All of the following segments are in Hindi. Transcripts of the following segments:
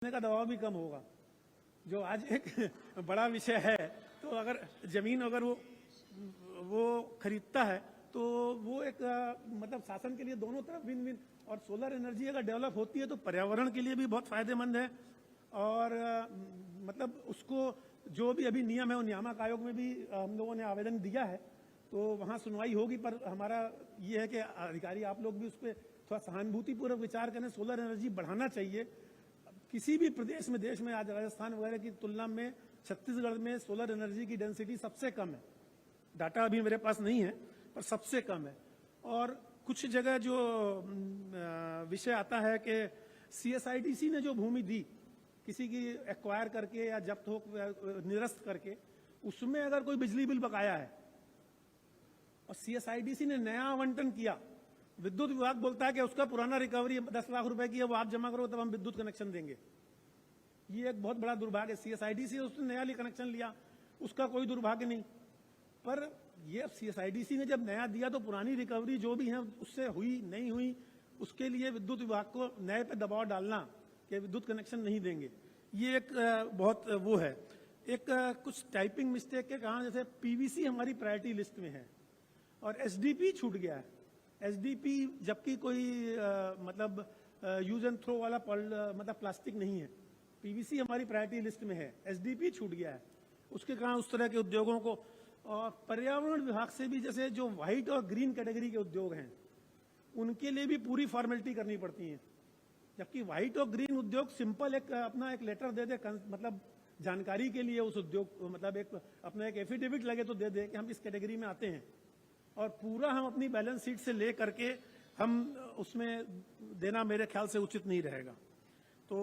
का दबाव भी कम होगा। जो आज एक बड़ा विषय है, तो अगर जमीन अगर वो खरीदता है तो वो एक मतलब शासन के लिए दोनों तरफ विन विन। और सोलर एनर्जी अगर डेवलप होती है तो पर्यावरण के लिए भी बहुत फायदेमंद है। और मतलब उसको जो भी अभी नियम है वो नियामक आयोग में भी हम लोगों ने आवेदन दिया है, तो वहाँ सुनवाई होगी। पर हमारा ये है कि अधिकारी आप लोग भी उस पर थोड़ा सहानुभूतिपूर्वक विचार करें। सोलर एनर्जी बढ़ाना चाहिए किसी भी प्रदेश में, देश में। आज राजस्थान वगैरह की तुलना में छत्तीसगढ़ में सोलर एनर्जी की डेंसिटी सबसे कम है। डाटा अभी मेरे पास नहीं है, पर सबसे कम है। और कुछ जगह जो विषय आता है कि सीएसआईडीसी ने जो भूमि दी किसी की एक्वायर करके या जब्त हो निरस्त करके, उसमें अगर कोई बिजली बिल बकाया है और सीएसआईडीसी ने नया आवंटन किया, विद्युत विभाग बोलता है कि उसका पुराना रिकवरी 10 लाख रुपए की है, वो आप जमा करो तब हम विद्युत कनेक्शन देंगे। ये एक बहुत बड़ा दुर्भाग्य है। सीएसआईडीसी उसने नया कनेक्शन लिया, उसका कोई दुर्भाग्य नहीं। पर ये सीएसआईडीसी ने जब नया दिया तो पुरानी रिकवरी जो भी है उससे हुई नहीं हुई, उसके लिए विद्युत विभाग को नए पे दबाव डालना कि विद्युत कनेक्शन नहीं देंगे, ये एक बहुत वो है। एक कुछ टाइपिंग मिस्टेक के कारण जैसे पीवीसी हमारी प्रायोरिटी लिस्ट में है और एसडीपी छूट गया है। एसडीपी जबकि कोई मतलब यूज एंड थ्रो वाला मतलब प्लास्टिक नहीं है, पीवीसी हमारी प्रायोरिटी लिस्ट में है, एसडीपी छूट गया है। उसके कारण उस तरह के उद्योगों को, और पर्यावरण विभाग से भी जैसे जो व्हाइट और ग्रीन कैटेगरी के उद्योग हैं उनके लिए भी पूरी फॉर्मेलिटी करनी पड़ती है। जबकि व्हाइट और ग्रीन उद्योग सिंपल एक अपना एक लेटर दे दे, मतलब जानकारी के लिए उस उद्योग मतलब एक अपना एक एफिडेविट लगे तो दे दे कि हम इस कैटेगरी में आते हैं, और पूरा हम अपनी बैलेंस शीट से ले करके हम उसमें देना मेरे ख्याल से उचित नहीं रहेगा। तो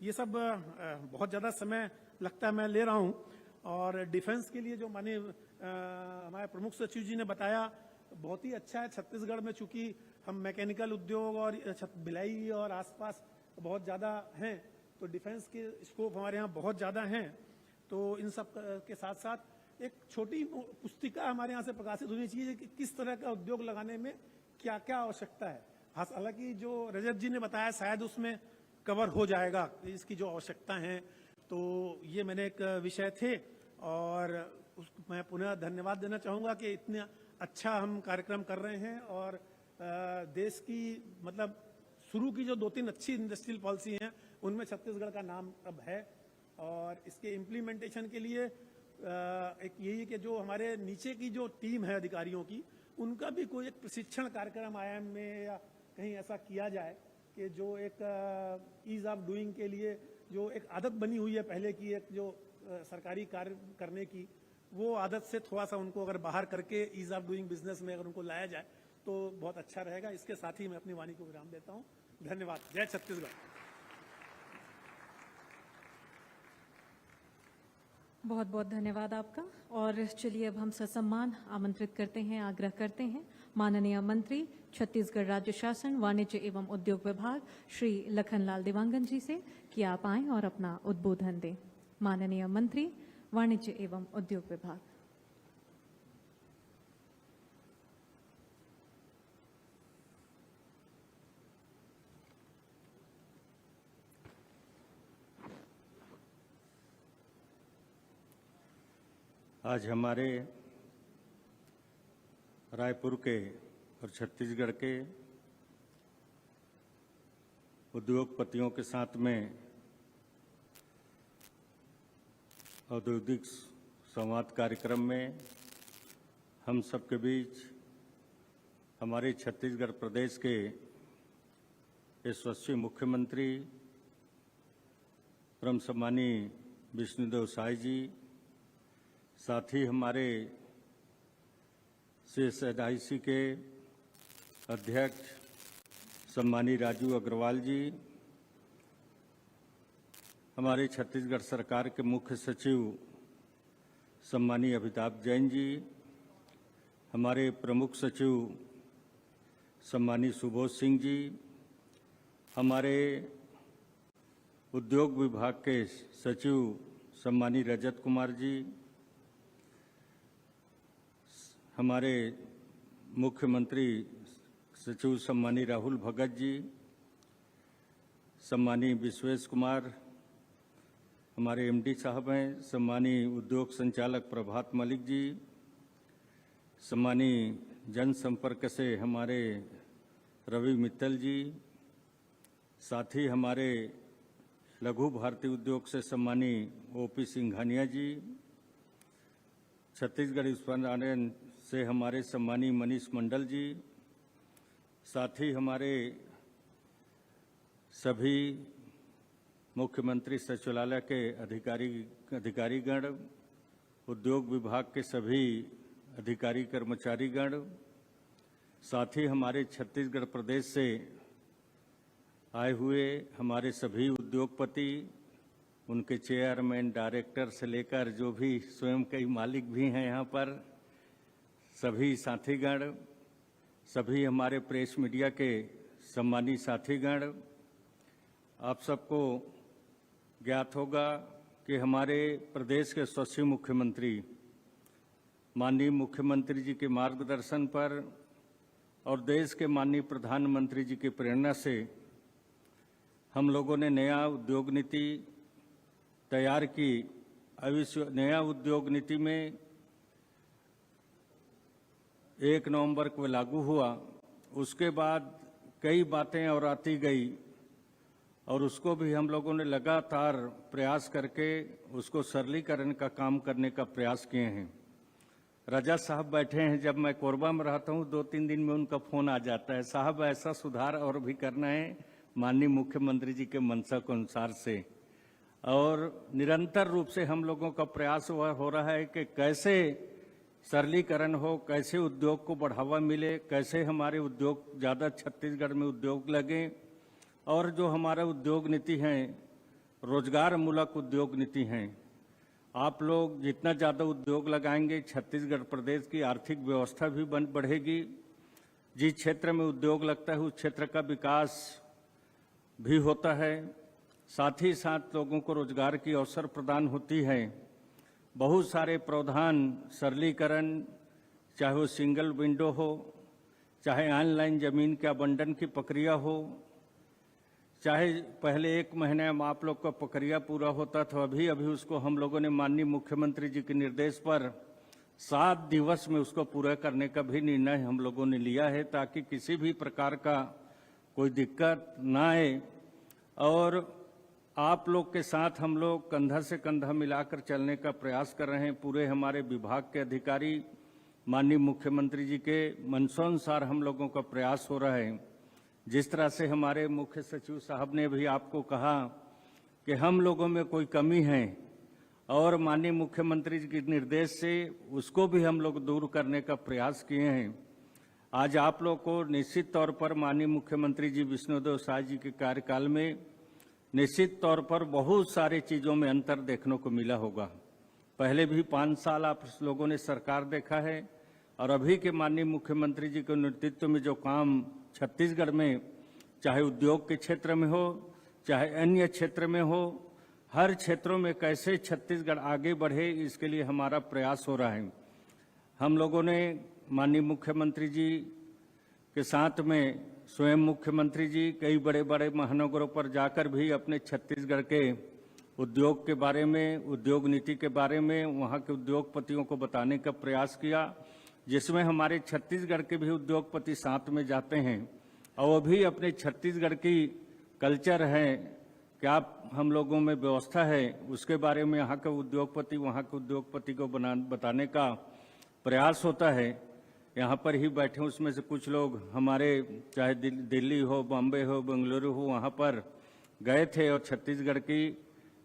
ये सब बहुत ज़्यादा समय लगता है मैं ले रहा हूँ। और डिफेंस के लिए जो माने हमारे प्रमुख सचिव जी ने बताया बहुत ही अच्छा है। छत्तीसगढ़ में चूंकि हम मैकेनिकल उद्योग और भिलाई और आसपास बहुत ज़्यादा हैं, तो डिफेंस के स्कोप हमारे यहाँ बहुत ज़्यादा हैं। तो इन सब के साथ साथ एक छोटी पुस्तिका हमारे यहाँ से प्रकाशित होनी चाहिए कि किस तरह का उद्योग लगाने में क्या क्या आवश्यकता है। हालांकि जो रजत जी ने बताया शायद उसमें कवर हो जाएगा इसकी जो आवश्यकता है। तो ये मैंने एक विषय थे, और मैं पुनः धन्यवाद देना चाहूँगा कि इतने अच्छा हम कार्यक्रम कर रहे हैं। और देश की मतलब शुरू की जो 2-3 अच्छी इंडस्ट्रियल पॉलिसी हैं उनमें छत्तीसगढ़ का नाम अब है। और इसके इम्प्लीमेंटेशन के लिए एक यही कि जो हमारे नीचे की जो टीम है अधिकारियों की, उनका भी कोई एक प्रशिक्षण कार्यक्रम आईआईएम में या कहीं ऐसा किया जाए कि जो एक ईज ऑफ डूइंग के लिए जो एक आदत बनी हुई है पहले की, एक जो सरकारी कार्य करने की, वो आदत से थोड़ा सा उनको अगर बाहर करके ईज ऑफ डूइंग बिजनेस में अगर उनको लाया जाए तो बहुत अच्छा रहेगा। इसके साथ ही मैं अपनी वाणी को विराम देता हूँ। धन्यवाद। जय छत्तीसगढ़। बहुत बहुत धन्यवाद आपका। और चलिए अब हम ससम्मान आमंत्रित करते हैं, आग्रह करते हैं माननीय मंत्री छत्तीसगढ़ राज्य शासन वाणिज्य एवं उद्योग विभाग श्री लखनलाल देवांगन जी से कि आप आएं और अपना उद्बोधन दें। माननीय मंत्री वाणिज्य एवं उद्योग विभाग। आज हमारे रायपुर के और छत्तीसगढ़ के उद्योगपतियों के साथ में औद्योगिक संवाद कार्यक्रम में हम सबके बीच हमारे छत्तीसगढ़ प्रदेश के यशस्वी मुख्यमंत्री परम सम्मानीय विष्णुदेव साय जी, साथ ही हमारे सीएसआईडीसी के अध्यक्ष सम्मानीय राजू अग्रवाल जी, हमारे छत्तीसगढ़ सरकार के मुख्य सचिव सम्मानीय अमिताभ जैन जी, हमारे प्रमुख सचिव सम्मानीय सुबोध सिंह जी, हमारे उद्योग विभाग के सचिव सम्मानीय रजत कुमार जी, हमारे मुख्यमंत्री सचिव सम्मानीय राहुल भगत जी, सम्मानीय विश्वेश कुमार हमारे एमडी साहब हैं, सम्मानीय उद्योग संचालक प्रभात मलिक जी, सम्मानीय जनसंपर्क से हमारे रवि मित्तल जी, साथ ही हमारे लघु भारतीय उद्योग से सम्मानीय ओपी सिंघानिया जी, छत्तीसगढ़ विश्वविद्यालय से हमारे सम्मानीय मनीष मंडल जी, साथ ही हमारे सभी मुख्यमंत्री सचिवालय के अधिकारीगण, उद्योग विभाग के सभी अधिकारी कर्मचारीगण, साथ ही हमारे छत्तीसगढ़ प्रदेश से आए हुए हमारे सभी उद्योगपति, उनके चेयरमैन, डायरेक्टर से लेकर जो भी स्वयं कई मालिक भी हैं यहाँ पर, सभी साथीगण, सभी हमारे प्रेस मीडिया के सम्मानित साथीगण, आप सबको ज्ञात होगा कि हमारे प्रदेश के यशस्वी मुख्यमंत्री माननीय मुख्यमंत्री जी के मार्गदर्शन पर और देश के माननीय प्रधानमंत्री जी की प्रेरणा से हम लोगों ने नया उद्योग नीति तैयार की। अब इस नया उद्योग नीति में 1 नवंबर को लागू हुआ। उसके बाद कई बातें और आती गई और उसको भी हम लोगों ने लगातार प्रयास करके उसको सरलीकरण का काम करने का प्रयास किए हैं। रजा साहब बैठे हैं, जब मैं कोरबा में रहता हूँ 2-3 दिन में उनका फोन आ जाता है, साहब ऐसा सुधार और भी करना है माननीय मुख्यमंत्री जी के मंशा के अनुसार से। और निरंतर रूप से हम लोगों का प्रयास हो रहा है कि कैसे सरलीकरण हो, कैसे उद्योग को बढ़ावा मिले, कैसे हमारे उद्योग ज़्यादा छत्तीसगढ़ में उद्योग लगे, और जो हमारा उद्योग नीति है रोजगार मूलक उद्योग नीति है। आप लोग जितना ज़्यादा उद्योग लगाएंगे छत्तीसगढ़ प्रदेश की आर्थिक व्यवस्था भी बढ़ेगी। जिस क्षेत्र में उद्योग लगता है उस क्षेत्र का विकास भी होता है, साथ ही साथ लोगों को रोजगार की अवसर प्रदान होती है। बहुत सारे प्रावधान सरलीकरण, चाहे वो सिंगल विंडो हो, चाहे ऑनलाइन जमीन के आवंटन की प्रक्रिया हो, चाहे पहले 1 महीने में आप लोग का प्रक्रिया पूरा होता था, अभी उसको हम लोगों ने माननीय मुख्यमंत्री जी के निर्देश पर 7 दिवस में उसको पूरा करने का भी निर्णय हम लोगों ने लिया है, ताकि किसी भी प्रकार का कोई दिक्कत ना आए। और आप लोग के साथ हम लोग कंधा से कंधा मिलाकर चलने का प्रयास कर रहे हैं। पूरे हमारे विभाग के अधिकारी माननीय मुख्यमंत्री जी के मंशानुसार हम लोगों का प्रयास हो रहा है। जिस तरह से हमारे मुख्य सचिव साहब ने भी आपको कहा कि हम लोगों में कोई कमी है और माननीय मुख्यमंत्री जी के निर्देश से उसको भी हम लोग दूर करने का प्रयास किए हैं। आज आप लोग को निश्चित तौर पर माननीय मुख्यमंत्री जी विष्णुदेव साय जी के कार्यकाल में निश्चित तौर पर बहुत सारी चीज़ों में अंतर देखने को मिला होगा। पहले भी 5 साल आप लोगों ने सरकार देखा है और अभी के माननीय मुख्यमंत्री जी के नेतृत्व में जो काम छत्तीसगढ़ में, चाहे उद्योग के क्षेत्र में हो, चाहे अन्य क्षेत्र में हो, हर क्षेत्रों में कैसे छत्तीसगढ़ आगे बढ़े, इसके लिए हमारा प्रयास हो रहा है। हम लोगों ने माननीय मुख्यमंत्री जी के साथ में स्वयं मुख्यमंत्री जी कई बड़े बड़े महानगरों पर जाकर भी अपने छत्तीसगढ़ के उद्योग के बारे में, उद्योग नीति के बारे में वहाँ के उद्योगपतियों को बताने का प्रयास किया, जिसमें हमारे छत्तीसगढ़ के भी उद्योगपति साथ में जाते हैं और वो भी अपने छत्तीसगढ़ की कल्चर है, क्या हम लोगों में व्यवस्था है, उसके बारे में यहाँ के उद्योगपति वहाँ के उद्योगपति को बताने का प्रयास होता है। यहाँ पर ही बैठे उसमें से कुछ लोग हमारे चाहे दिल्ली हो, बॉम्बे हो, बेंगलुरु हो, वहाँ पर गए थे और छत्तीसगढ़ की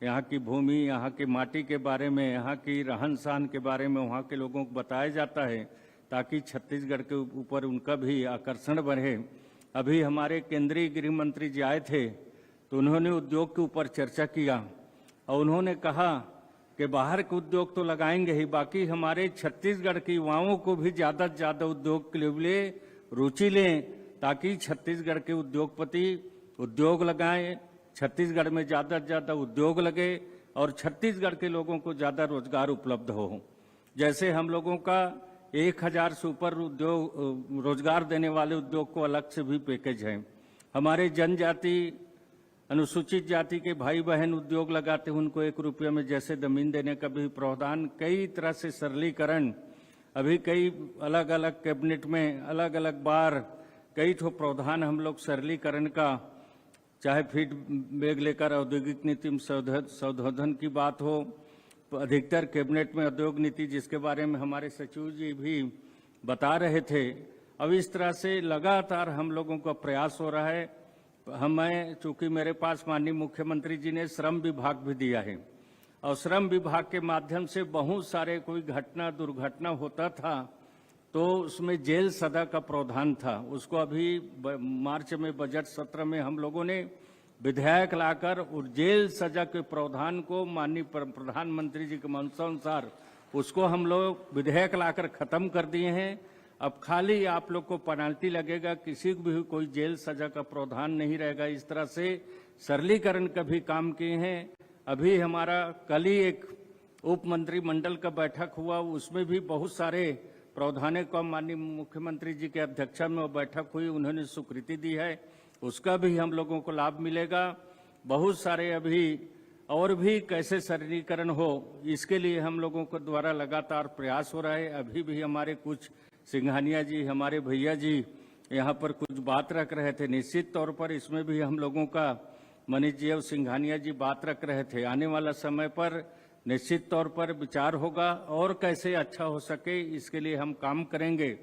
यहाँ की भूमि, यहाँ की माटी के बारे में, यहाँ की रहन सहन के बारे में वहाँ के लोगों को बताया जाता है, ताकि छत्तीसगढ़ के ऊपर उनका भी आकर्षण बढ़े। अभी हमारे केंद्रीय गृह मंत्री जी आए थे तो उन्होंने उद्योग के ऊपर चर्चा किया और उन्होंने कहा कि बाहर के उद्योग तो लगाएंगे ही, बाकी हमारे छत्तीसगढ़ के युवाओं को भी ज़्यादा से ज़्यादा उद्योग के लिए रुचि लें, ताकि छत्तीसगढ़ के उद्योगपति उद्योग लगाएं, छत्तीसगढ़ में ज़्यादा से ज़्यादा उद्योग लगे और छत्तीसगढ़ के लोगों को ज़्यादा रोजगार उपलब्ध हो। जैसे हम लोगों का 1000 से ऊपर उद्योग रोजगार देने वाले उद्योग को अलग से भी पैकेज है। हमारे जनजाति अनुसूचित जाति के भाई बहन उद्योग लगाते हैं उनको 1 रुपये में जैसे जमीन देने का भी प्रावधान, कई तरह से सरलीकरण, अभी कई अलग अलग कैबिनेट में अलग अलग बार कई ठो प्रावधान हम लोग सरलीकरण का, चाहे फीड बैग लेकर औद्योगिक नीति में संशोधन की बात हो, अधिकतर कैबिनेट में उद्योग नीति जिसके बारे में हमारे सचिव जी भी बता रहे थे। अब इस तरह से लगातार हम लोगों का प्रयास हो रहा है। हमें चूंकि मेरे पास माननीय मुख्यमंत्री जी ने श्रम विभाग भी दिया है और श्रम विभाग के माध्यम से बहुत सारे कोई घटना दुर्घटना होता था तो उसमें जेल सजा का प्रावधान था। उसको अभी मार्च में बजट सत्र में हम लोगों ने विधेयक लाकर और जेल सजा के प्रावधान को माननीय प्रधानमंत्री जी के मंशानुसार उसको हम लोग विधेयक लाकर खत्म कर दिए हैं। अब खाली आप लोग को पेनाल्टी लगेगा, किसी को भी कोई जेल सजा का प्रावधान नहीं रहेगा। इस तरह से सरलीकरण का भी काम किए हैं। अभी हमारा कल ही एक उप मंत्रिमंडल का बैठक हुआ, उसमें भी बहुत सारे प्रावधानों को माननीय मुख्यमंत्री जी के अध्यक्षता में वो बैठक हुई, उन्होंने स्वीकृति दी है, उसका भी हम लोगों को लाभ मिलेगा। बहुत सारे अभी और भी कैसे सरलीकरण हो इसके लिए हम लोगों को द्वारा लगातार प्रयास हो रहा है। अभी भी हमारे कुछ सिंघानिया जी, हमारे भैया जी यहाँ पर कुछ बात रख रहे थे। निश्चित तौर पर इसमें भी हम लोगों का मनीष जी और सिंघानिया जी बात रख रहे थे। आने वाला समय पर निश्चित तौर पर विचार होगा और कैसे अच्छा हो सके इसके लिए हम काम करेंगे।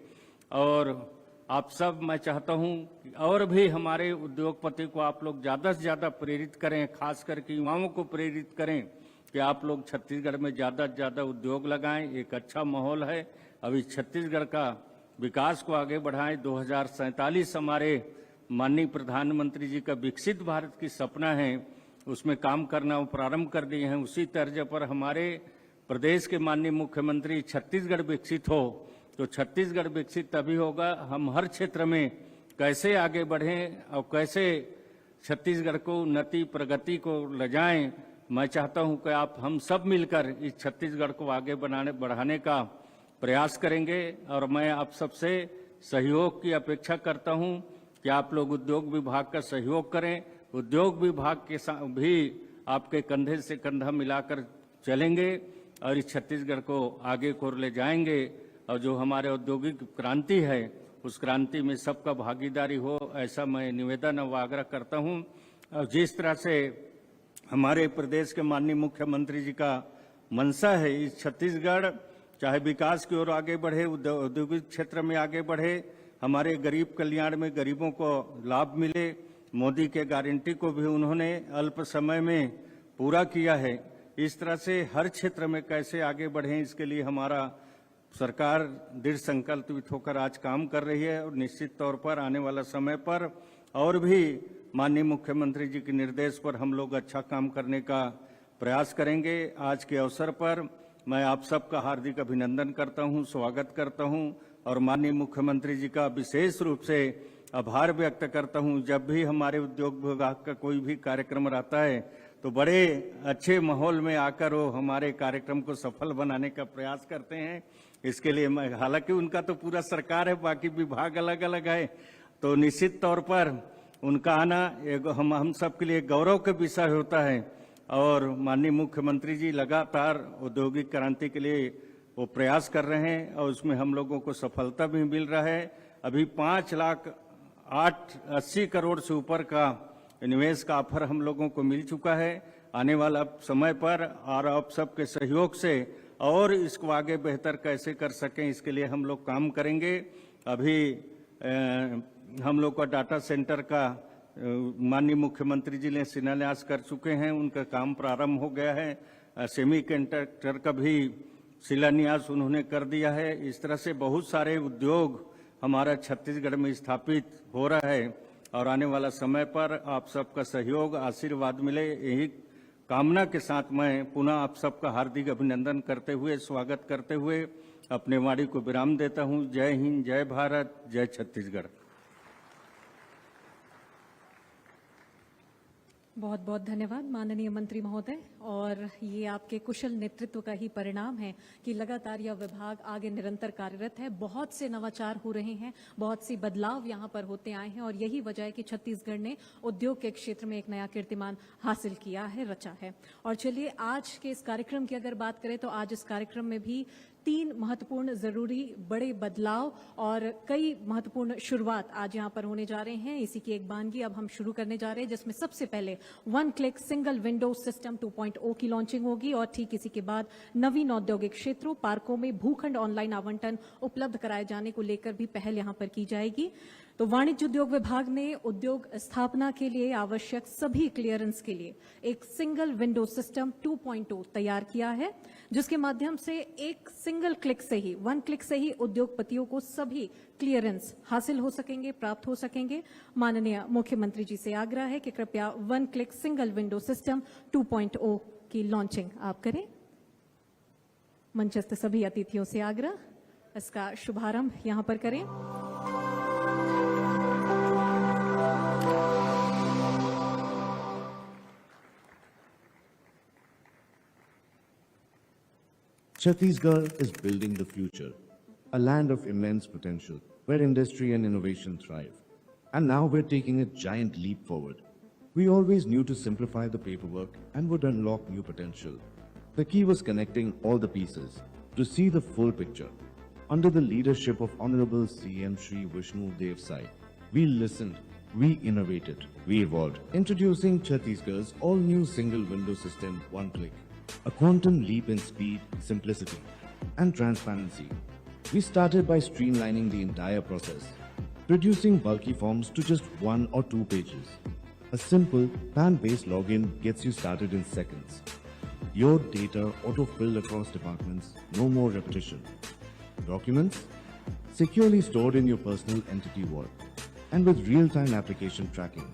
और आप सब, मैं चाहता हूं कि और भी हमारे उद्योगपति को आप लोग ज़्यादा से ज़्यादा प्रेरित करें, खास करके युवाओं को प्रेरित करें कि आप लोग छत्तीसगढ़ में ज़्यादा से ज़्यादा उद्योग लगाएं। एक अच्छा माहौल है, अभी छत्तीसगढ़ का विकास को आगे बढ़ाएं। 2047 हमारे माननीय प्रधानमंत्री जी का विकसित भारत की सपना है, उसमें काम करना वो प्रारंभ कर दिए हैं। उसी तर्ज पर हमारे प्रदेश के माननीय मुख्यमंत्री छत्तीसगढ़ विकसित हो तो छत्तीसगढ़ विकसित तभी होगा। हम हर क्षेत्र में कैसे आगे बढ़ें और कैसे छत्तीसगढ़ को उन्नति प्रगति को ले जाएं, मैं चाहता हूं कि आप हम सब मिलकर इस छत्तीसगढ़ को आगे बढ़ाने का प्रयास करेंगे। और मैं आप सबसे सहयोग की अपेक्षा करता हूं कि आप लोग उद्योग विभाग का सहयोग करें। उद्योग विभाग के साथ भी आपके कंधे से कंधा मिलाकर चलेंगे और इस छत्तीसगढ़ को आगे को ले जाएंगे। और जो हमारे औद्योगिक क्रांति है उस क्रांति में सबका भागीदारी हो, ऐसा मैं निवेदन और आग्रह करता हूं। और जिस तरह से हमारे प्रदेश के माननीय मुख्यमंत्री जी का मंशा है, इस छत्तीसगढ़ चाहे विकास की ओर आगे बढ़े, औद्योगिक क्षेत्र में आगे बढ़े, हमारे गरीब कल्याण में गरीबों को लाभ मिले। मोदी के गारंटी को भी उन्होंने अल्प समय में पूरा किया है। इस तरह से हर क्षेत्र में कैसे आगे बढ़ें इसके लिए हमारा सरकार दृढ़ संकल्पित होकर आज काम कर रही है। और निश्चित तौर पर आने वाला समय पर और भी माननीय मुख्यमंत्री जी के निर्देश पर हम लोग अच्छा काम करने का प्रयास करेंगे। आज के अवसर पर मैं आप सबका हार्दिक अभिनंदन करता हूं, स्वागत करता हूं और माननीय मुख्यमंत्री जी का विशेष रूप से आभार व्यक्त करता हूं। जब भी हमारे उद्योग विभाग का कोई भी कार्यक्रम रहता है तो बड़े अच्छे माहौल में आकर वो हमारे कार्यक्रम को सफल बनाने का प्रयास करते हैं। इसके लिए मैं, हालांकि उनका तो पूरा सरकार है, बाकी विभाग अलग अलग है, तो निश्चित तौर पर उनका आना हम सबके लिए गौरव का विषय होता है। और माननीय मुख्यमंत्री जी लगातार औद्योगिक क्रांति के लिए वो प्रयास कर रहे हैं और उसमें हम लोगों को सफलता भी मिल रहा है। अभी 5,80,00,000 करोड़ से ऊपर का निवेश का ऑफर हम लोगों को मिल चुका है। आने वाला समय पर और आप सबके सहयोग से और इसको आगे बेहतर कैसे कर सकें इसके लिए हम लोग काम करेंगे। अभी हम लोग का डाटा सेंटर का माननीय मुख्यमंत्री जी ने शिलान्यास कर चुके हैं, उनका काम प्रारंभ हो गया है। सेमी कंडक्टर का भी शिलान्यास उन्होंने कर दिया है। इस तरह से बहुत सारे उद्योग हमारा छत्तीसगढ़ में स्थापित हो रहा है और आने वाला समय पर आप सबका सहयोग आशीर्वाद मिले, यही कामना के साथ मैं पुनः आप सबका हार्दिक अभिनंदन करते हुए, स्वागत करते हुए अपने वाणी को विराम देता हूं। जय हिंद, जय भारत, जय छत्तीसगढ़। बहुत बहुत धन्यवाद माननीय मंत्री महोदय। और ये आपके कुशल नेतृत्व का ही परिणाम है कि लगातार यह विभाग आगे निरंतर कार्यरत है। बहुत से नवाचार हो रहे हैं, बहुत सी बदलाव यहाँ पर होते आए हैं और यही वजह है कि छत्तीसगढ़ ने उद्योग के क्षेत्र में एक नया कीर्तिमान हासिल किया है, रचा है। और चलिए आज के इस कार्यक्रम की अगर बात करें तो आज इस कार्यक्रम में भी 3 महत्वपूर्ण जरूरी बड़े बदलाव और कई महत्वपूर्ण शुरुआत आज यहाँ पर होने जा रहे हैं। इसी की एक बानगी अब हम शुरू करने जा रहे हैं, जिसमें सबसे पहले 1 क्लिक सिंगल विंडो सिस्टम 2.0 की लॉन्चिंग होगी और ठीक इसी के बाद नवीन औद्योगिक क्षेत्रों पार्कों में भूखंड ऑनलाइन आवंटन उपलब्ध कराए जाने को लेकर भी पहल यहाँ पर की जाएगी। तो वाणिज्य उद्योग विभाग ने उद्योग स्थापना के लिए आवश्यक सभी क्लियरेंस के लिए एक सिंगल विंडो सिस्टम 2.0 तैयार किया है, जिसके माध्यम से एक सिंगल क्लिक से ही 1 क्लिक से ही उद्योगपतियों को सभी क्लियरेंस हासिल हो सकेंगे, प्राप्त हो सकेंगे। माननीय मुख्यमंत्री जी से आग्रह है कि कृपया 1 क्लिक सिंगल विंडो सिस्टम 2.0 की लॉन्चिंग आप करें। मंचस्थ सभी अतिथियों से आग्रह इसका शुभारंभ यहां पर करें। Chhattisgarh is building the future, a land of immense potential, where industry and innovation thrive. And now we're taking a giant leap forward. We always knew to simplify the paperwork and would unlock new potential. The key was connecting all the pieces to see the full picture. Under the leadership of Honorable CM Shri Vishnu Dev Sai, we listened, we innovated, we evolved. Introducing Chhattisgarh's all-new single window system, 1 click. A quantum leap in speed, simplicity, and transparency. We started by streamlining the entire process, reducing bulky forms to just 1 or 2 pages. A simple PAN-based login gets you started in seconds. Your data auto-filled across departments, no more repetition. Documents securely stored in your personal entity vault, and with real-time application tracking.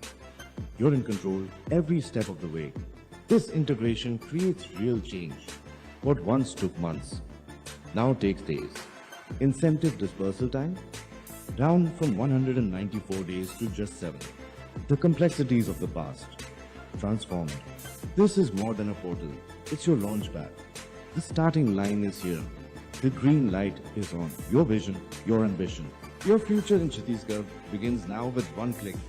You're in control every step of the way. This integration creates real change. What once took months now takes days. Incentive dispersal time down from 194 days to just 7. The complexities of the past transformed. This is more than a portal. It's your launchpad. The starting line is here. The green light is on. Your vision, your ambition. Your future in Chhattisgarh begins now with 1 click.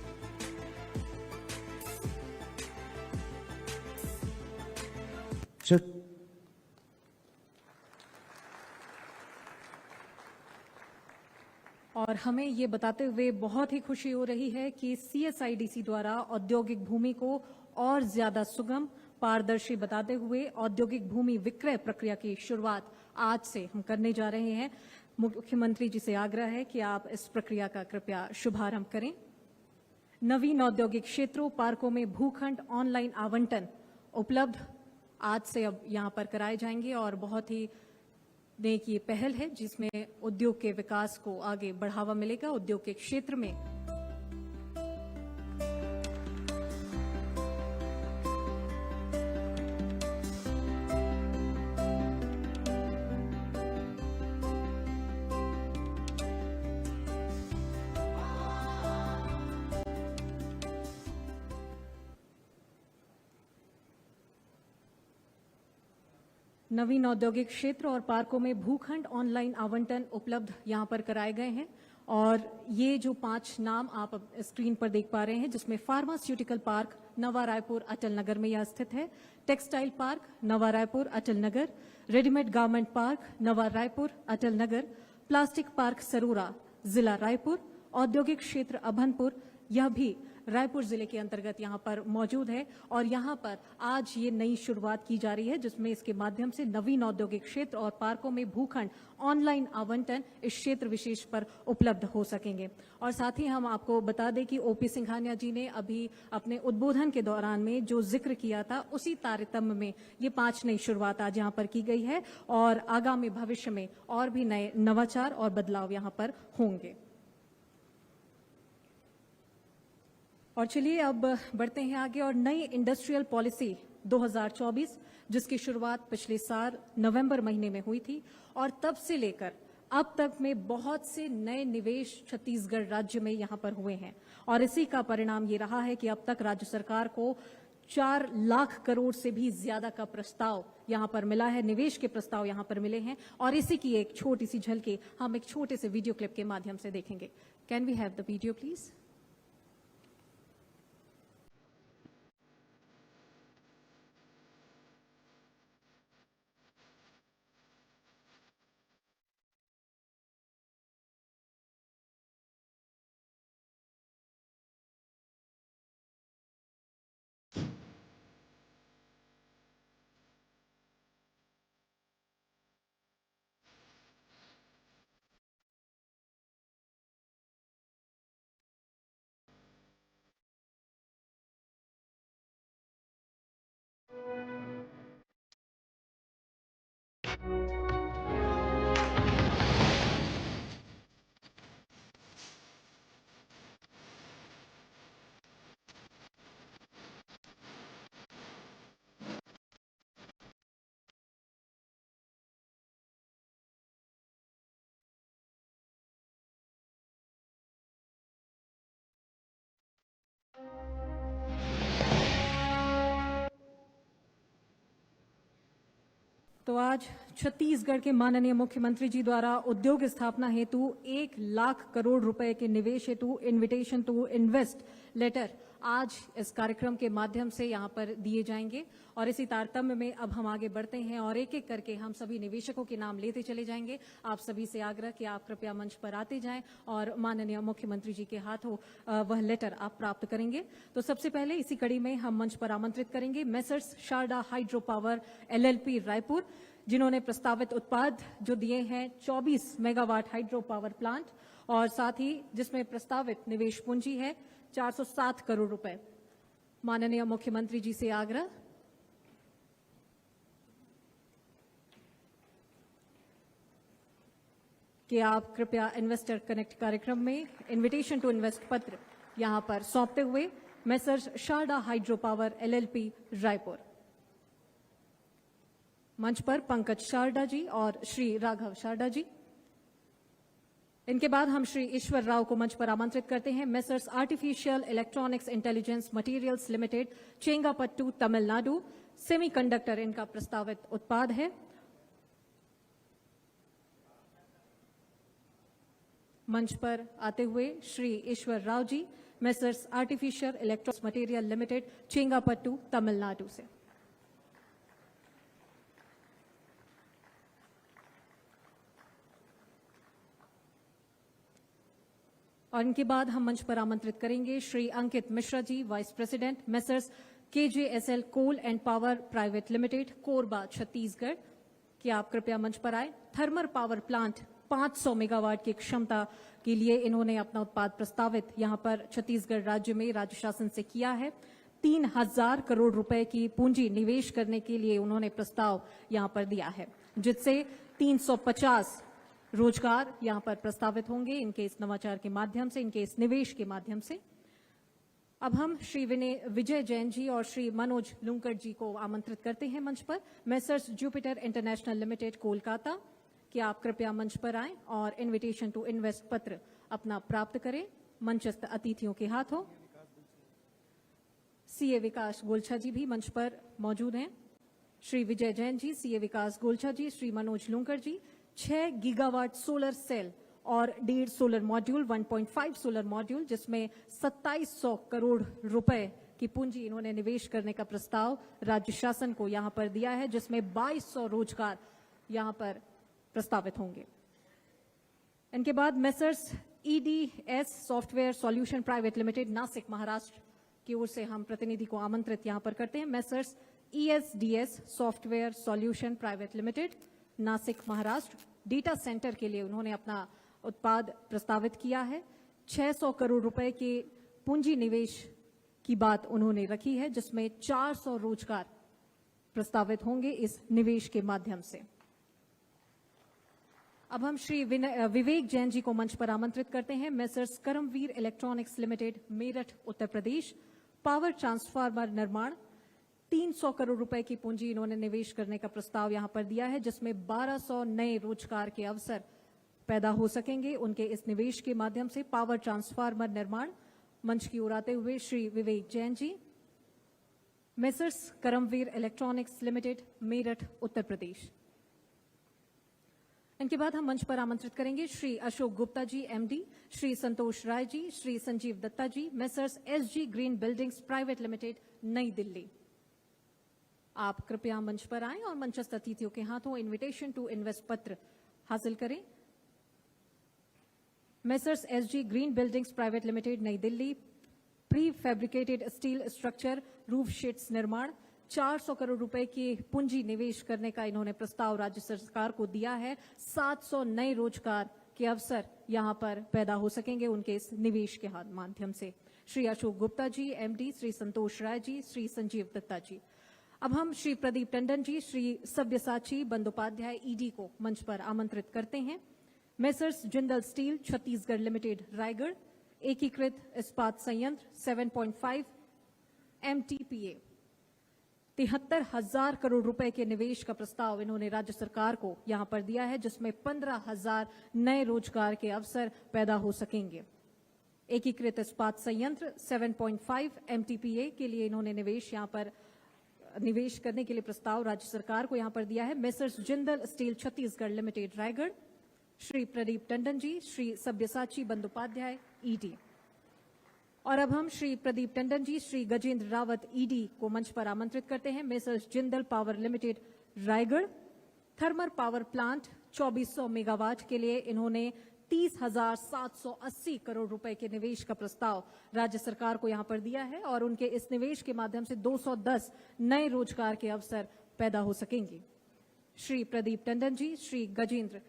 और हमें ये बताते हुए बहुत ही खुशी हो रही है कि CSIDC द्वारा औद्योगिक भूमि को और ज्यादा सुगम, पारदर्शी बताते हुए औद्योगिक भूमि विक्रय प्रक्रिया की शुरुआत आज से हम करने जा रहे हैं। मुख्यमंत्री जी से आग्रह है कि आप इस प्रक्रिया का कृपया शुभारंभ करें। नवीन औद्योगिक क्षेत्रों पार्कों में भूखंड ऑनलाइन आवंटन उपलब्ध आज से अब यहां पर कराए जाएंगे और बहुत ही नेक ये पहल है जिसमें उद्योग के विकास को आगे बढ़ावा मिलेगा। उद्योग के क्षेत्र में नवीन औद्योगिक क्षेत्र और पार्कों में भूखंड ऑनलाइन आवंटन उपलब्ध यहां पर कराए गए हैं। और ये जो 5 नाम आप स्क्रीन पर देख पा रहे हैं, जिसमें फार्मास्यूटिकल पार्क नवा रायपुर अटल नगर में यह स्थित है, टेक्सटाइल पार्क नवा Raipur Atal Nagar, readymade garment park नवा रायपुर अटल नगर, प्लास्टिक पार्क सरोरा जिला रायपुर, औद्योगिक क्षेत्र अभनपुर यह भी रायपुर जिले के अंतर्गत यहां पर मौजूद है। और यहां पर आज ये नई शुरुआत की जा रही है जिसमें इसके माध्यम से नवीन औद्योगिक क्षेत्र और पार्कों में भूखंड ऑनलाइन आवंटन इस क्षेत्र विशेष पर उपलब्ध हो सकेंगे। और साथ ही हम आपको बता दें कि ओपी सिंघानिया जी ने अभी अपने उद्बोधन के दौरान में जो जिक्र किया था उसी तारतम्य में ये 5 नई शुरुआत आज यहां पर की गई है और आगामी भविष्य में और भी नए नवाचार और बदलाव यहां पर होंगे। और चलिए अब बढ़ते हैं आगे और नई इंडस्ट्रियल पॉलिसी 2024 जिसकी शुरुआत पिछले साल नवंबर महीने में हुई थी और तब से लेकर अब तक में बहुत से नए निवेश छत्तीसगढ़ राज्य में यहां पर हुए हैं। और इसी का परिणाम ये रहा है कि अब तक राज्य सरकार को 4 लाख करोड़ से भी ज्यादा का प्रस्ताव यहां पर मिला है, निवेश के प्रस्ताव यहां पर मिले हैं। और इसी की एक छोटी सी झलकी हम एक छोटे से वीडियो क्लिप के माध्यम से देखेंगे। Can we have the video please? तो आज छत्तीसगढ़ के माननीय मुख्यमंत्री जी द्वारा उद्योग स्थापना हेतु 1 लाख करोड़ रुपए के निवेश हेतु इन्विटेशन टू इन्वेस्ट लेटर आज इस कार्यक्रम के माध्यम से यहां पर दिए जाएंगे। और इसी तारतम्य में अब हम आगे बढ़ते हैं और एक एक करके हम सभी निवेशकों के नाम लेते चले जाएंगे। आप सभी से आग्रह कि आप कृपया मंच पर आते जाएं और माननीय मुख्यमंत्री जी के हाथों वह लेटर आप प्राप्त करेंगे। तो सबसे पहले इसी कड़ी में हम मंच पर आमंत्रित करेंगे messrs Sharda hydro power LLP Raipur, जिन्होंने प्रस्तावित उत्पाद जो दिए हैं 24 मेगावाट हाइड्रो पावर प्लांट और साथ ही जिसमें प्रस्तावित निवेश पूंजी है 407 करोड़ रुपए। माननीय मुख्यमंत्री जी से आग्रह कि आप कृपया इन्वेस्टर कनेक्ट कार्यक्रम में इन्विटेशन टू इन्वेस्ट पत्र यहां पर सौंपते हुए messrs Sharda hydro power LLP Raipur. मंच पर पंकज शारदा जी और श्री राघव शारदा जी। इनके बाद हम श्री ईश्वर राव को मंच पर आमंत्रित करते हैं। Messrs artificial electronics intelligence materials limited, Chengalpattu, Tamil Nadu, semiconductor इनका प्रस्तावित उत्पाद है। मंच पर आते हुए Shri Ishwar Rao ji, messrs artificial electronics material limited, Chengalpattu, Tamil Nadu से। और इनके बाद हम मंच पर आमंत्रित करेंगे Shri Ankit Mishra ji, vice president, messrs KJSL coal and power private limited, Korba, Chhattisgarh, कि आप कृपया मंच पर आए। थर्मल पावर प्लांट 500 मेगावाट की क्षमता के लिए इन्होंने अपना उत्पाद प्रस्तावित यहां पर छत्तीसगढ़ राज्य में राज्य शासन से किया है। 3000 करोड़ रुपए की पूंजी निवेश करने के लिए उन्होंने प्रस्ताव यहां पर दिया है, जिससे 350 रोजगार यहां पर प्रस्तावित होंगे इनके इस नवाचार के माध्यम से, इनके इस निवेश के माध्यम से। अब हम श्री विजय जैन जी और श्री मनोज लुंकर जी को आमंत्रित करते हैं मंच पर। Messrs Jupiter international limited, Kolkata, कि आप कृपया मंच पर आएं और इन्विटेशन टू इन्वेस्ट पत्र अपना प्राप्त करें मंचस्थ अतिथियों के हाथों। CA विकास गोलछा जी भी मंच पर मौजूद हैं। श्री विजय जैन जी, CA विकास गोलछा जी, श्री मनोज लुंकर जी 6 गीगावाट सोलर सेल और 1.5 सोलर मॉड्यूल, 1.5 सोलर मॉड्यूल, जिसमें 2700 करोड़ रुपए की पूंजी इन्होंने निवेश करने का प्रस्ताव राज्य शासन को यहां पर दिया है, जिसमें 2200 रोजगार यहां पर प्रस्तावित होंगे। इनके बाद messrs EDS software solution private limited, Nashik, Maharashtra की ओर से हम प्रतिनिधि को आमंत्रित यहां पर करते हैं। Messrs ESDS software solution private limited, Nashik, Maharashtra, data centre के लिए उन्होंने अपना उत्पाद प्रस्तावित किया है। 600 करोड़ रुपए के पूंजी निवेश की बात उन्होंने रखी है, जिसमें 400 रोजगार प्रस्तावित होंगे इस निवेश के माध्यम से। अब हम श्री विवेक जैन जी को मंच पर आमंत्रित करते हैं। Messrs Karamvir electronics limited, Meerut, Uttar Pradesh, power transformer निर्माण, 300 करोड़ रुपए की पूंजी इन्होंने निवेश करने का प्रस्ताव यहां पर दिया है, जिसमें 1200 नए रोजगार के अवसर पैदा हो सकेंगे उनके इस निवेश के माध्यम से। पावर ट्रांसफार्मर निर्माण, मंच की ओर आते हुए Shri Vivek Jain ji, messrs Karamvir electronics limited, Meerut, Uttar Pradesh. इनके बाद हम मंच पर आमंत्रित करेंगे Shri Ashok Gupta ji, MD, Shri Santosh Rai ji, Shri Sanjeev Dutta ji, messrs SG green buildings private limited, Nai Delhi. आप कृपया मंच पर आएं और मंचस्थ अतिथियों के हाथों इनविटेशन टू इन्वेस्ट पत्र हासिल करें। Messrs SG green buildings private limited, Nai Delhi, pre fabricated steel structure roof sheets निर्माण, 400 करोड़ रुपए की पूंजी निवेश करने का इन्होंने प्रस्ताव राज्य सरकार को दिया है। 700 नए रोजगार के अवसर यहां पर पैदा हो सकेंगे उनके इस निवेश के माध्यम से। श्री अशोक गुप्ता जी, एमडी, श्री संतोष राय जी, श्री संजीव दत्ता जी। अब हम श्री प्रदीप टंडन जी, श्री सब्यसाची बंदोपाध्याय, ईडी को मंच पर आमंत्रित करते हैं। Messrs Jindal steel Chhattisgarh limited, Raigarh, एकीकृत इस्पात संयंत्र 7.5 MTPA, 73,000 करोड़ रुपए के निवेश का प्रस्ताव इन्होंने राज्य सरकार को यहां पर दिया है, जिसमें 15,000 नए रोजगार के अवसर पैदा हो सकेंगे। एकीकृत इस्पात संयंत्र 7.5 MTPA के लिए इन्होंने निवेश करने के लिए प्रस्ताव राज्य सरकार को यहां पर दिया है। Messrs Jindal steel Chhattisgarh limited, Raigarh, Shri Pradeep Tandon ji, Shri Sabyasachi Bandopadhyay, ED. और अब हम श्री प्रदीप टंडन जी, श्री गजेंद्र रावत, ईडी को मंच पर आमंत्रित करते हैं। Messrs Jindal power limited, Raigarh, thermal power plant 2400 megawatt के लिए इन्होंने 30,780 करोड़ रुपए के निवेश का प्रस्ताव राज्य सरकार को यहां पर दिया है और उनके इस निवेश के माध्यम से 210 नए रोजगार के अवसर पैदा हो सकेंगे। श्री प्रदीप टंडन जी, श्री गजेंद्र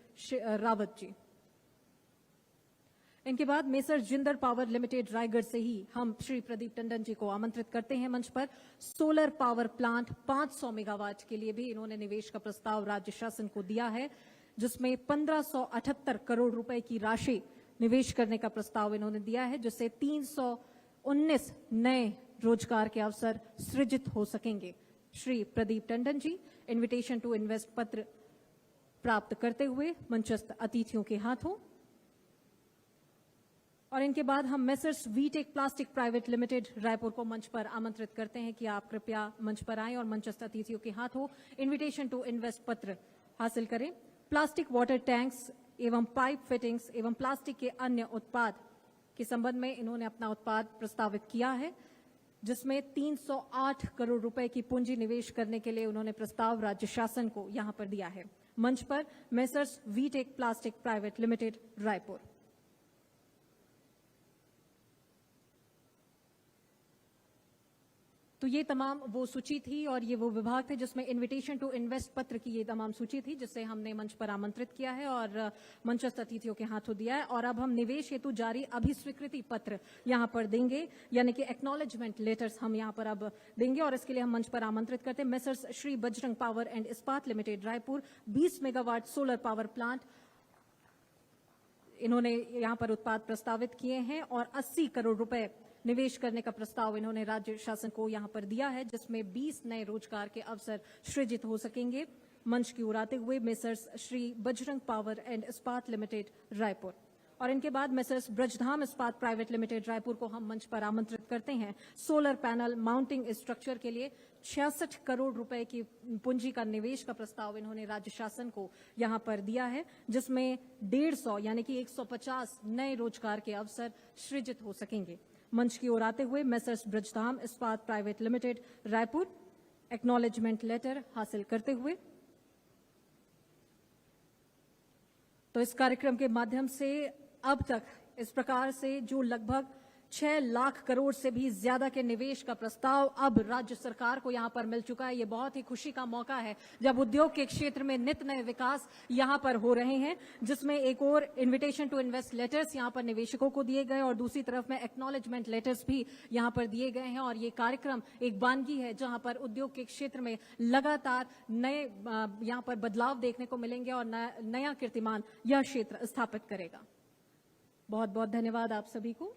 रावत जी। इनके बाद messrs Jindal power limited, Raigarh से ही हम श्री प्रदीप टंडन जी को आमंत्रित करते हैं मंच पर। सोलर पावर प्लांट 500 मेगावाट के लिए भी इन्होंने निवेश का प्रस्ताव राज्य शासन को दिया है, जिसमें 1578 करोड़ रुपए की राशि निवेश करने का प्रस्ताव इन्होंने दिया है, जिससे 319 नए रोजगार के अवसर सृजित हो सकेंगे। श्री प्रदीप टंडन जी इनविटेशन टू इन्वेस्ट पत्र प्राप्त करते हुए मंचस्थ अतिथियों के हाथों। और इनके बाद हम messrs Vtech plastic private limited, Raipur को मंच पर आमंत्रित करते हैं कि आप कृपया मंच पर आएं और मंचस्थ अतिथियों के हाथों इनविटेशन टू इन्वेस्ट पत्र हासिल करें। प्लास्टिक वाटर टैंक्स एवं पाइप फिटिंग्स एवं प्लास्टिक के अन्य उत्पाद के संबंध में इन्होंने अपना उत्पाद प्रस्तावित किया है, जिसमें 308 करोड़ रुपए की पूंजी निवेश करने के लिए उन्होंने प्रस्ताव राज्य शासन को यहां पर दिया है। मंच पर messrs Vtech plastic private limited, Raipur. तो ये तमाम वो सूची थी और ये वो विभाग थे जिसमें इनविटेशन टू इन्वेस्ट पत्र की ये तमाम सूची थी, जिसे हमने मंच पर आमंत्रित किया है और मंचस्थ अतिथियों के हाथों दिया है। और अब हम निवेश हेतु जारी अभिस्वीकृति पत्र यहां पर देंगे, यानी कि एक्नॉलेजमेंट लेटर्स हम यहां पर अब देंगे और इसके लिए हम मंच पर आमंत्रित करते हैं messrs Shri Bajrang power and Ispat limited, Raipur, 20 megawatt solar power plant इन्होंने यहां पर उत्पाद प्रस्तावित किए हैं और 80 करोड़ रुपए निवेश करने का प्रस्ताव इन्होंने राज्य शासन को यहां पर दिया है, जिसमें 20 नए रोजगार के अवसर सृजित हो सकेंगे। मंच की ओर आते हुए messrs Shri Bajrang power and Ispat limited, Raipur. और इनके बाद messrs Brajdham Ispat private limited, Raipur को हम मंच पर आमंत्रित करते हैं। सोलर पैनल माउंटिंग स्ट्रक्चर के लिए 66 करोड़ रुपए की पूंजी का निवेश का प्रस्ताव इन्होंने राज्य शासन को यहां पर दिया है, जिसमें 150 यानी कि 150 नए रोजगार के अवसर सृजित हो सकेंगे। मंच की ओर आते हुए messrs Brajdham Ispat private limited, Raipur, acknowledgement letter हासिल करते हुए। तो इस कार्यक्रम के माध्यम से अब तक इस प्रकार से जो लगभग 6 लाख करोड़ से भी ज्यादा के निवेश का प्रस्ताव अब राज्य सरकार को यहां पर मिल चुका है। ये बहुत ही खुशी का मौका है जब उद्योग के क्षेत्र में नित नए विकास यहां पर हो रहे हैं, जिसमें एक और इनविटेशन टू इन्वेस्ट लेटर्स यहां पर निवेशकों को दिए गए और दूसरी तरफ में एक्नॉलेजमेंट लेटर्स भी यहां पर दिए गए हैं। और ये कार्यक्रम एक बानगी है जहां पर उद्योग के क्षेत्र में लगातार नए यहां पर बदलाव देखने को मिलेंगे और नया कीर्तिमान यह क्षेत्र स्थापित करेगा। बहुत बहुत धन्यवाद आप सभी को।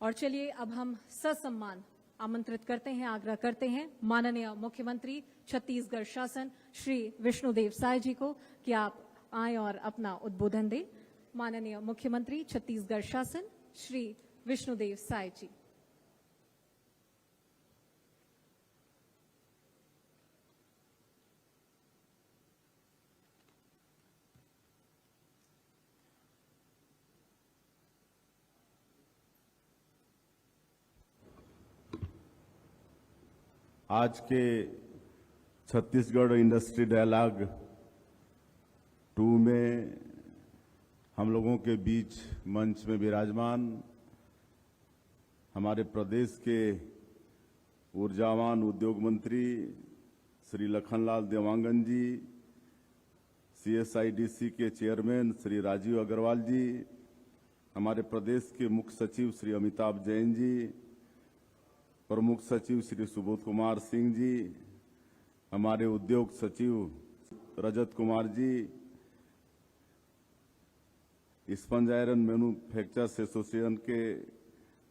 और चलिए अब हम ससम्मान आमंत्रित करते हैं, आग्रह करते हैं माननीय मुख्यमंत्री छत्तीसगढ़ शासन श्री विष्णुदेव साय जी को कि आप आए और अपना उद्बोधन दें। माननीय मुख्यमंत्री छत्तीसगढ़ शासन श्री विष्णुदेव साय जी। आज के छत्तीसगढ़ इंडस्ट्री डायलॉग 2 में हम लोगों के बीच मंच में विराजमान हमारे प्रदेश के ऊर्जावान उद्योग मंत्री श्री लखनलाल देवांगन जी, CSIDC के चेयरमैन श्री राजीव अग्रवाल जी, हमारे प्रदेश के मुख्य सचिव श्री अमिताभ जैन जी, प्रमुख सचिव श्री सुबोध कुमार सिंह जी, हमारे उद्योग सचिव Rajat Kumar ji, sponge iron manufacturers association के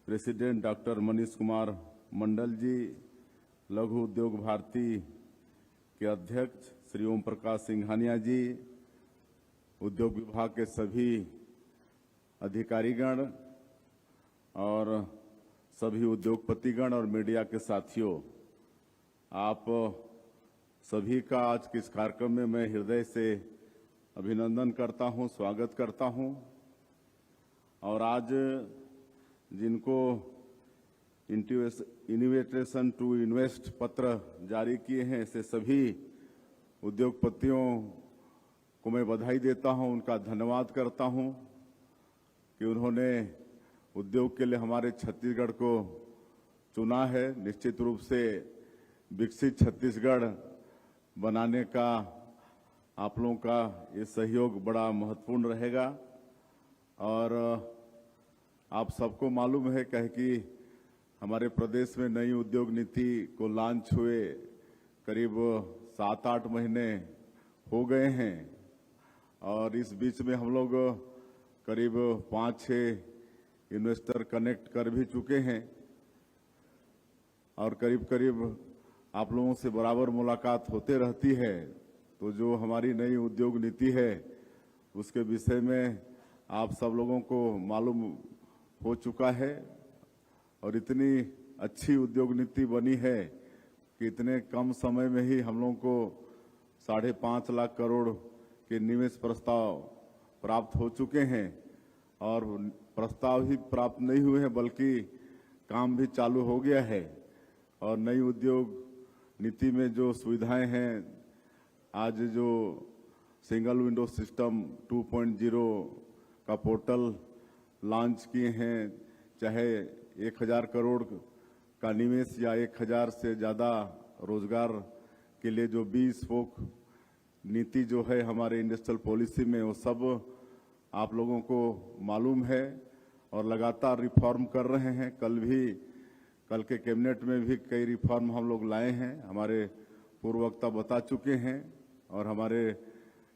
प्रेसिडेंट डॉक्टर मनीष कुमार मंडल जी, लघु उद्योग भारती के अध्यक्ष श्री ओम प्रकाश सिंघानिया जी, उद्योग विभाग के सभी अधिकारीगण और सभी उद्योगपतिगण और मीडिया के साथियों, आप सभी का आज के इस कार्यक्रम में मैं हृदय से अभिनंदन करता हूं, स्वागत करता हूं। और आज जिनको इन्विटेशन टू इन्वेस्ट पत्र जारी किए हैं, ऐसे सभी उद्योगपतियों को मैं बधाई देता हूं, उनका धन्यवाद करता हूं कि उन्होंने उद्योग के लिए हमारे छत्तीसगढ़ को चुना है। निश्चित रूप से विकसित छत्तीसगढ़ बनाने का आप लोगों का ये सहयोग बड़ा महत्वपूर्ण रहेगा। और आप सबको मालूम है कि हमारे प्रदेश में नई उद्योग नीति को लॉन्च हुए करीब 7-8 महीने हो गए हैं और इस बीच में हम लोग करीब 5-6 इन्वेस्टर कनेक्ट कर भी चुके हैं और करीब करीब आप लोगों से बराबर मुलाकात होते रहती है। तो जो हमारी नई उद्योग नीति है उसके विषय में आप सब लोगों को मालूम हो चुका है और इतनी अच्छी उद्योग नीति बनी है कि इतने कम समय में ही हम लोगों को 5.5 लाख करोड़ के निवेश प्रस्ताव प्राप्त हो चुके हैं और प्रस्ताव ही प्राप्त नहीं हुए हैं बल्कि काम भी चालू हो गया है। और नई उद्योग नीति में जो सुविधाएं हैं, आज जो सिंगल विंडो सिस्टम 2.0 का पोर्टल लॉन्च किए हैं, चाहे 1000 करोड़ का निवेश या 1000 से ज़्यादा रोजगार के लिए जो 20 स्पोक नीति जो है हमारे इंडस्ट्रियल पॉलिसी में, वो सब आप लोगों को मालूम है और लगातार रिफॉर्म कर रहे हैं। कल के कैबिनेट में भी कई रिफॉर्म हम लोग लाए हैं, हमारे पूर्व वक्ता बता चुके हैं और हमारे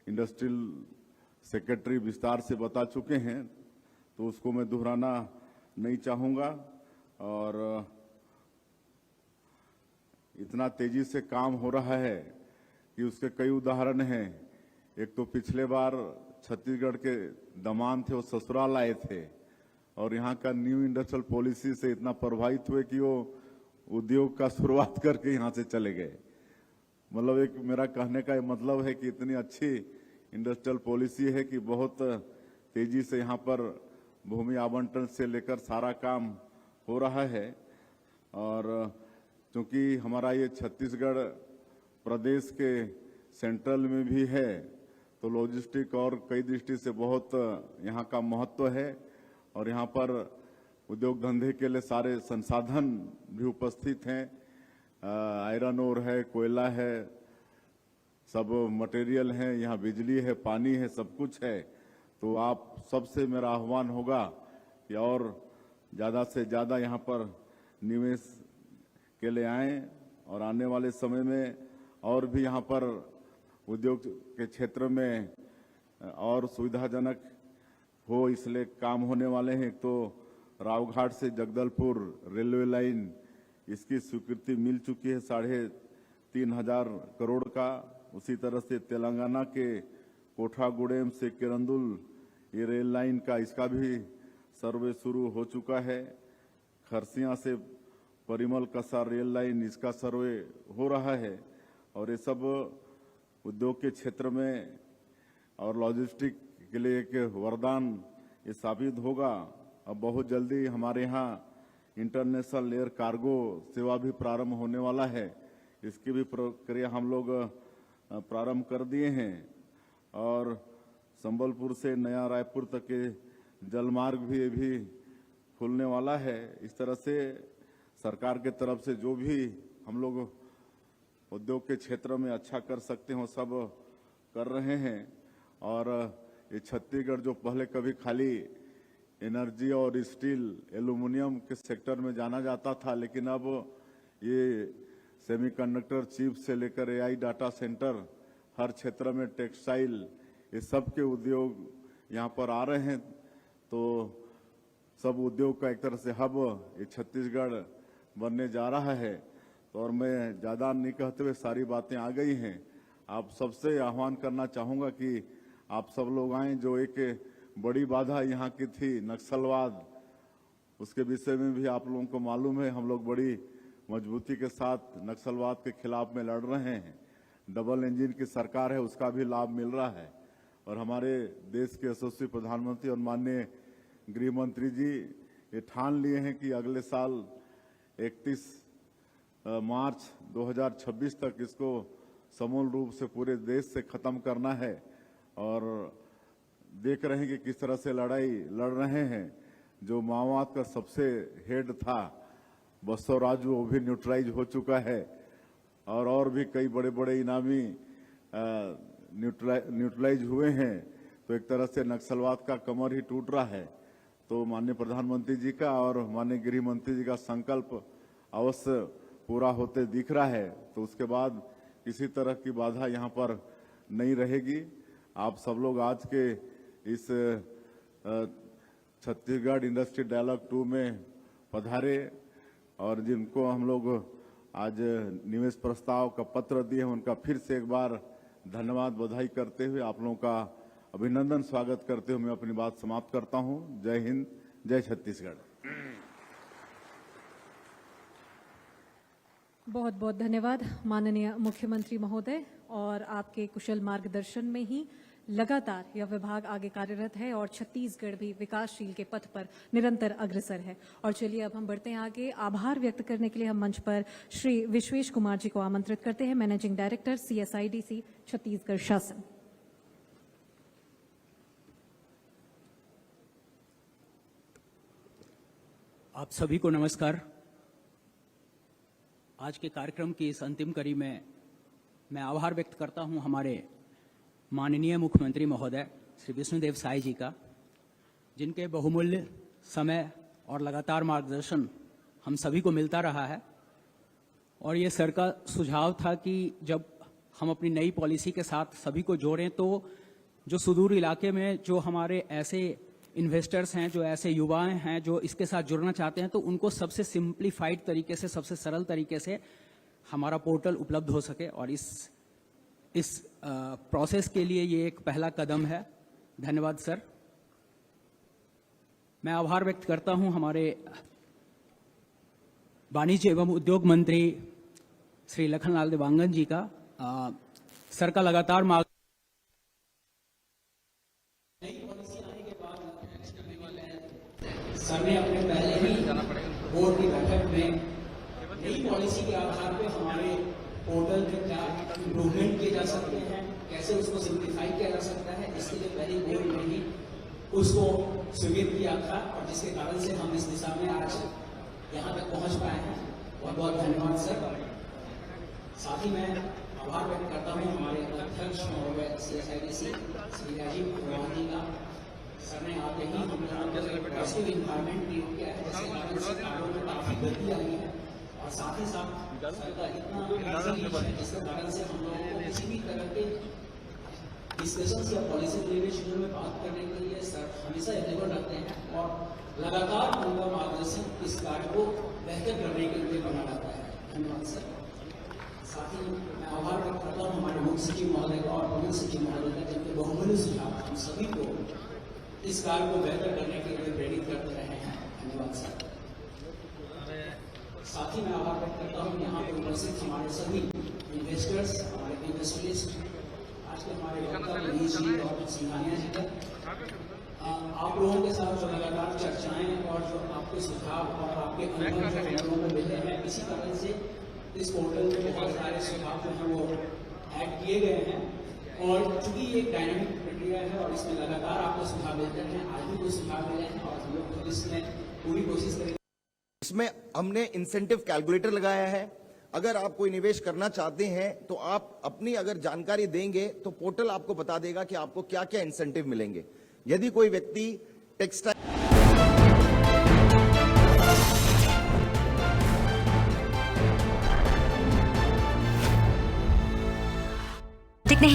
इंडस्ट्रियल सेक्रेटरी विस्तार से बता चुके हैं, तो उसको मैं दोहराना नहीं चाहूँगा। और इतना तेजी से काम हो रहा है कि उसके कई उदाहरण हैं। एक तो पिछले बार छत्तीसगढ़ के दामाद थे, वो ससुराल आए थे और यहाँ का न्यू इंडस्ट्रियल पॉलिसी से इतना प्रभावित हुए कि वो उद्योग का शुरुआत करके यहाँ से चले गए। मतलब एक मेरा कहने का मतलब है कि इतनी अच्छी इंडस्ट्रियल पॉलिसी है कि बहुत तेजी से यहाँ पर भूमि आवंटन से लेकर सारा काम हो रहा है। और क्योंकि हमारा ये छत्तीसगढ़ प्रदेश के सेंट्रल में भी है, तो लॉजिस्टिक और कई दृष्टि से बहुत यहाँ का महत्व है और यहाँ पर उद्योग धंधे के लिए सारे संसाधन भी उपस्थित हैं। आयरन ओर है, कोयला है, सब मटेरियल है, यहाँ बिजली है, पानी है, सब कुछ है। तो आप सबसे मेरा आह्वान होगा कि और ज़्यादा से ज़्यादा यहाँ पर निवेश के लिए आएँ और आने वाले समय में और भी यहाँ पर उद्योग के क्षेत्र में और सुविधाजनक हो, इसलिए काम होने वाले हैं। तो रावघाट से जगदलपुर रेलवे लाइन, इसकी स्वीकृति मिल चुकी है 3,500 करोड़ का। उसी तरह से तेलंगाना के कोठागुडेम से किरंदुल ये रेल लाइन का, इसका भी सर्वे शुरू हो चुका है। खरसिया से परिमल कसार रेल लाइन, इसका सर्वे हो रहा है। और ये सब उद्योग के क्षेत्र में और लॉजिस्टिक के लिए एक वरदान ये साबित होगा। अब बहुत जल्दी हमारे यहाँ इंटरनेशनल एयर कार्गो सेवा भी प्रारंभ होने वाला है। इसकी भी प्रक्रिया हम लोग प्रारंभ कर दिए हैं और संबलपुर से नया रायपुर तक के जलमार्ग भी खुलने वाला है। इस तरह से सरकार के तरफ से जो भी हम लोग उद्योग के क्षेत्र में अच्छा कर सकते हो सब कर रहे हैं। और ये छत्तीसगढ़ जो पहले कभी खाली एनर्जी और स्टील एल्यूमिनियम के सेक्टर में जाना जाता था, लेकिन अब ये सेमीकंडक्टर चिप से लेकर एआई डाटा सेंटर हर क्षेत्र में टेक्सटाइल ये सब के उद्योग यहाँ पर आ रहे हैं। तो सब उद्योग का एक तरह से हब ये छत्तीसगढ़ बनने जा रहा है। तो और मैं ज़्यादा नहीं कहते हुए सारी बातें आ गई हैं। आप सबसे आह्वान करना चाहूँगा कि आप सब लोग आएँ। जो एक बड़ी बाधा यहाँ की थी नक्सलवाद, उसके विषय में भी आप लोगों को मालूम है। हम लोग बड़ी मजबूती के साथ नक्सलवाद के खिलाफ में लड़ रहे हैं। डबल इंजन की सरकार है, उसका भी लाभ मिल रहा है। और हमारे देश के यशस्वी प्रधानमंत्री और माननीय गृह मंत्री जी ये ठान लिए हैं कि अगले साल 31 मार्च 2026 तक इसको समूल रूप से पूरे देश से खत्म करना है। और देख रहे हैं कि किस तरह से लड़ाई लड़ रहे हैं। जो माओवाद का सबसे हेड था बसवराजू, वो भी न्यूट्रलाइज हो चुका है। और भी कई बड़े बड़े इनामी न्यूट्रलाइज हुए हैं। तो एक तरह से नक्सलवाद का कमर ही टूट रहा है। तो माननीय प्रधानमंत्री जी का और माननीय गृह मंत्री जी का संकल्प अवश्य पूरा होते दिख रहा है। तो उसके बाद किसी तरह की बाधा यहाँ पर नहीं रहेगी। आप सब लोग आज के इस छत्तीसगढ़ इंडस्ट्री डायलॉग 2 में पधारे और जिनको हम लोग आज निवेश प्रस्ताव का पत्र दिए हैं, उनका फिर से एक बार धन्यवाद बधाई करते हुए आप लोगों का अभिनंदन स्वागत करते हुए मैं अपनी बात समाप्त करता हूं। जय हिंद, जय छत्तीसगढ़। बहुत बहुत धन्यवाद माननीय मुख्यमंत्री महोदय। और आपके कुशल मार्गदर्शन में ही लगातार यह विभाग आगे कार्यरत है और छत्तीसगढ़ भी विकासशील के पथ पर निरंतर अग्रसर है। और चलिए अब हम बढ़ते हैं आगे। आभार व्यक्त करने के लिए हम मंच पर श्री विश्वेश कुमार जी को आमंत्रित करते हैं, मैनेजिंग डायरेक्टर CSIDC छत्तीसगढ़ शासन। आप सभी को नमस्कार। आज के कार्यक्रम की इस अंतिम कड़ी में मैं आभार व्यक्त करता हूं हमारे माननीय मुख्यमंत्री महोदय श्री विष्णुदेव साय जी का, जिनके बहुमूल्य समय और लगातार मार्गदर्शन हम सभी को मिलता रहा है। और ये सर का सुझाव था कि जब हम अपनी नई पॉलिसी के साथ सभी को जोड़ें तो जो सुदूर इलाके में जो हमारे ऐसे इन्वेस्टर्स हैं, जो ऐसे युवाएं हैं जो इसके साथ जुड़ना चाहते हैं, तो उनको सबसे सिंप्लीफाइड तरीके से, सबसे सरल तरीके से हमारा पोर्टल उपलब्ध हो सके। और इस प्रोसेस के लिए ये एक पहला कदम है। धन्यवाद सर। मैं आभार व्यक्त करता हूं हमारे वाणिज्य एवं उद्योग मंत्री श्री लखनलाल देवांगन जी का। सर का लगातार मार्ग सर ने अपने पहले ही बोर्ड की बैठक में नई पॉलिसी के आधार पर हमारे पोर्टल में क्या इम्प्रूवमेंट किए जा सकते हैं, कैसे उसको सिंप्लीफाई किया जा सकता है, इसके लिए पहले बोर्ड में ही उसको स्वीकृत किया था। और जिसके कारण से हम इस दिशा में आज यहाँ तक पहुँच पाए हैं। बहुत बहुत धन्यवाद सर। साथ ही मैं आभार व्यक्त करता हूँ हमारे अध्यक्ष महोदय CSIDC श्री राजीव अग्रवाल जी का। सर ने आते ही हम लोगों को एक पॉजिटिव इन्वायरमेंट क्रिएट किया है, जिसके कारण से कार्यों में काफी गति आई है। और साथ ही साथ सर का इतना है जिसके कारण से हम लोगों को किसी भी तरह के डिस्कशंस या पॉलिसी डेरिवेशन में बात करने के लिए सर हमेशा अवेलेबल रहते हैं और लगातार उनका मार्गदर्शन इस कार्य को बेहतर करने के लिए बना रहता है। धन्यवाद सर। साथ ही मैं आभार व्यक्त करता हूँ हमारे मुख्य सचिव महोदय का और प्रमुख सचिव महोदय का, जिनके बहुमूल्य सुझाव हम सभी को इस कार्य को बेहतर करने के लिए प्रेरित करते रहे हैं। धन्यवाद सर। साथ ही मैं आभार व्यक्त करता हूँ यहाँ पर उपस्थित हमारे सभी इन्वेस्टर्स, हमारे इंडस्ट्रियलिस्ट, आज के हमारे डॉक्टर मनीष जी और सिंघानिया जी का। आप लोगों के साथ जो लगातार चर्चाएं और जो आपके सुझाव और आपके अनुभव जो हम लोगों को मिले हैं, इसी कारण से इस पोर्टल में बहुत सारे सुझाव जो हैं वो ऐड किए गए हैं और चूंकि ये एक डायनामिक प्रक्रिया है और इसमें लगातार आपको सुझाव मिलते हैं, आज भी कुछ सुझाव मिले हैं और हम लोग इसमें पूरी कोशिश करेंगे। इसमें हमने इंसेंटिव कैलकुलेटर लगाया है। अगर आप कोई निवेश करना चाहते हैं तो आप अपनी अगर जानकारी देंगे तो पोर्टल आपको बता देगा कि आपको क्या क्या इंसेंटिव मिलेंगे। यदि कोई व्यक्ति टेक्सटाइल